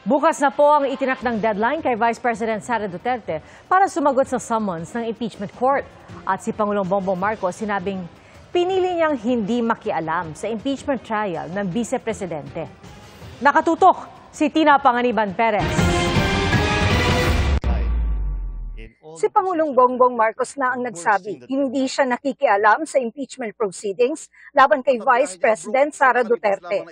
Bukas na po ang itinakdang deadline kay Vice President Sara Duterte para sumagot sa summons ng impeachment court. At si Pangulong Bongbong Marcos sinabing pinili niyang hindi makialam sa impeachment trial ng Vice Presidente. Nakatutok si Tina Panganiban Perez. Si Pangulong Bongbong Marcos na ang nagsabi, hindi siya nakikialam sa impeachment proceedings laban kay Vice President Sara Duterte.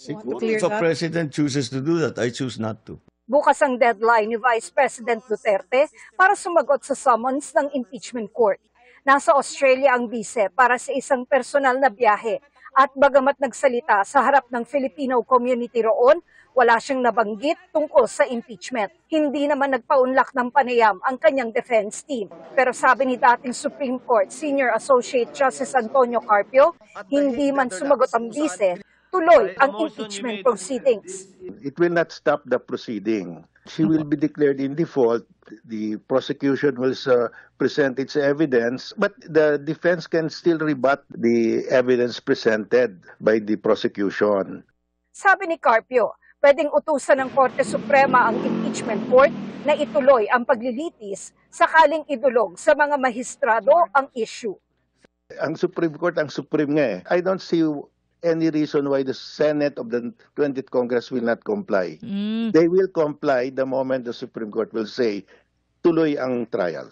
If a president chooses to do that, I choose not to. Bukas ang deadline ni Vice President Duterte para sumagot sa summons ng impeachment court. Nasa Australia ang bise para sa isang personal na biyahe at bagamat nagsalita sa harap ng Filipino community roon, wala siyang nabanggit tungkol sa impeachment. Hindi naman nagpaunlak ng panayam ang kanyang defense team. Pero sabi ni dating Supreme Court Senior Associate Justice Antonio Carpio, hindi man sumagot ang bise, tuloy ang impeachment proceedings. It will not stop the proceeding. She will be declared in default. The prosecution will present its evidence, but the defense can still rebut the evidence presented by the prosecution. Sabi ni Carpio, pwedeng utusan ng Korte Suprema ang impeachment court na ituloy ang paglilitis sakaling idulog sa mga mahistrado ang issue. Ang Supreme Court, ang Supreme nga eh. I don't see any reason why the Senate of the 20th Congress will not comply. They will comply the moment the Supreme Court will say, tuloy ang trial.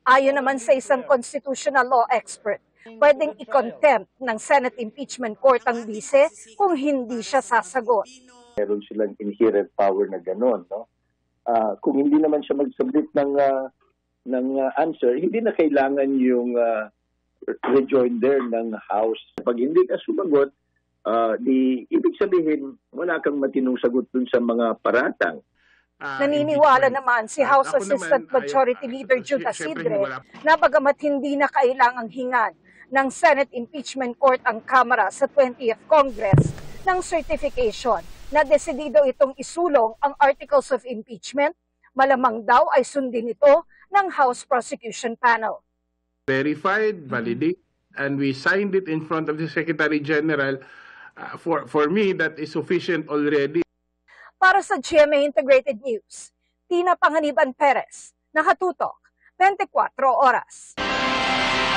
Ayon naman sa isang constitutional law expert, pwedeng i-contempt ng Senate Impeachment Court ang bise kung hindi siya sasagot. Meron silang inherent power na gano'n, no? Kung hindi naman siya mag-submit ng answer, hindi na kailangan yung rejoinder ng House. Pag hindi ka sumagot, ibig sabihin, wala kang matinong sagot dun sa mga paratang. Naniniwala naman si House Assistant Majority Leader Judah Sidre na bagamat hindi na kailangang hingan ng Senate Impeachment Court ang Kamara sa 20th Congress ng certification na desidido itong isulong ang Articles of Impeachment, malamang daw ay sundin ito ng House Prosecution Panel. Verified, validated, and we signed it in front of the Secretary General. For me, that is sufficient already. Para sa GMA Integrated News, Tina Panganiban Perez, nakatutok, 24 oras.